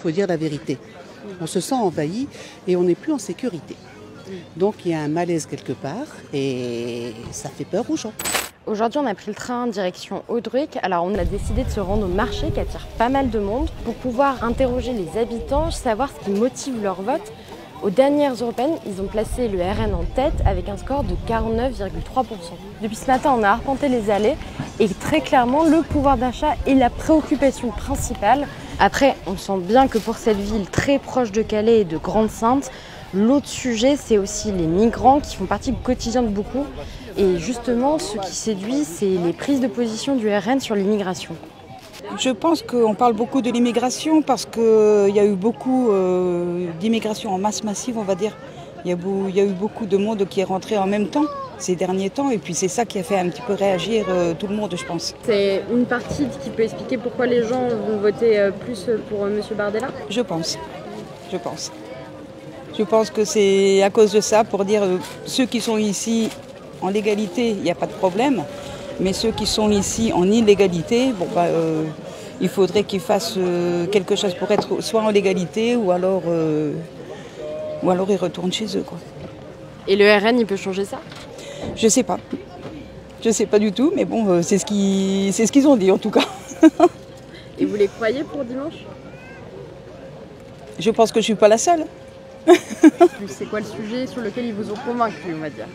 faut dire la vérité. On se sent envahi et on n'est plus en sécurité. Donc il y a un malaise quelque part et ça fait peur aux gens. Aujourd'hui, on a pris le train direction Audruic. Alors, on a décidé de se rendre au marché qui attire pas mal de monde pour pouvoir interroger les habitants, savoir ce qui motive leur vote. Aux dernières européennes, ils ont placé le RN en tête avec un score de 49,3%. Depuis ce matin, on a arpenté les allées et très clairement, le pouvoir d'achat est la préoccupation principale. Après, on sent bien que pour cette ville très proche de Calais et de Grande-Synthe, l'autre sujet, c'est aussi les migrants qui font partie du quotidien de beaucoup. Et justement, ce qui séduit, c'est les prises de position du RN sur l'immigration. Je pense qu'on parle beaucoup de l'immigration parce qu'il y a eu beaucoup d'immigration en masse massive, on va dire. Il y a eu beaucoup de monde qui est rentré en même temps ces derniers temps et puis c'est ça qui a fait un petit peu réagir tout le monde, je pense. C'est une partie qui peut expliquer pourquoi les gens vont voter plus pour M. Bardella ? Je pense. Je pense que c'est à cause de ça, pour dire ceux qui sont ici en légalité, il n'y a pas de problème. Mais ceux qui sont ici en illégalité, il faudrait qu'ils fassent quelque chose pour être soit en légalité ou alors ils retournent chez eux, quoi. Et le RN, il peut changer ça ? Je sais pas. Je sais pas du tout, mais bon, c'est ce qu'ils ont dit en tout cas. Et vous les croyez pour dimanche ? Je pense que je suis pas la seule. C'est quoi le sujet sur lequel ils vous ont convaincu, on va dire ?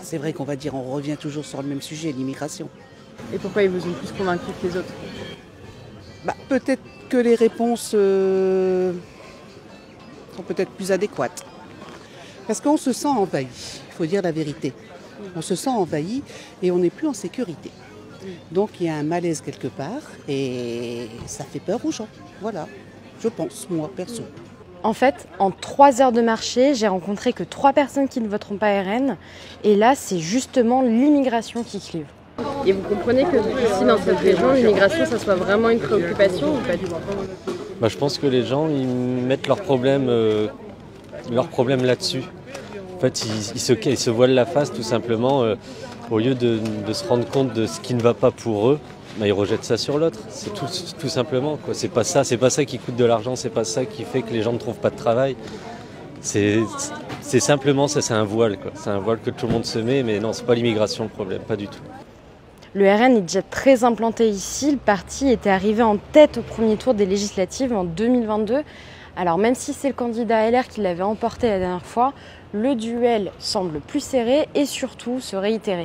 C'est vrai qu'on va dire, on revient toujours sur le même sujet, l'immigration. Et pourquoi ils vous ont plus convaincu que les autres ? Peut-être que les réponses sont peut-être plus adéquates. Parce qu'on se sent envahi, il faut dire la vérité. On se sent envahi et on n'est plus en sécurité. Donc il y a un malaise quelque part et ça fait peur aux gens. Voilà, je pense, moi, perso. En fait, en 3 heures de marché, j'ai rencontré que 3 personnes qui ne voteront pas RN. Et là, c'est justement l'immigration qui clive. Et vous comprenez que ici, dans cette région, l'immigration, ça soit vraiment une préoccupation ou pas du tout ? Je pense que les gens, ils mettent leurs problèmes là-dessus. En fait, ils se voilent la face tout simplement. Au lieu de se rendre compte de ce qui ne va pas pour eux, ils rejettent ça sur l'autre. C'est tout simplement, quoi. C'est pas ça qui coûte de l'argent, c'est pas ça qui fait que les gens ne trouvent pas de travail. C'est simplement ça, c'est un voile, quoi. C'est un voile que tout le monde se met, mais non, c'est pas l'immigration le problème, pas du tout. Le RN est déjà très implanté ici. Le parti était arrivé en tête au premier tour des législatives en 2022. Alors même si c'est le candidat LR qui l'avait emporté la dernière fois, le duel semble plus serré et surtout se réitérer.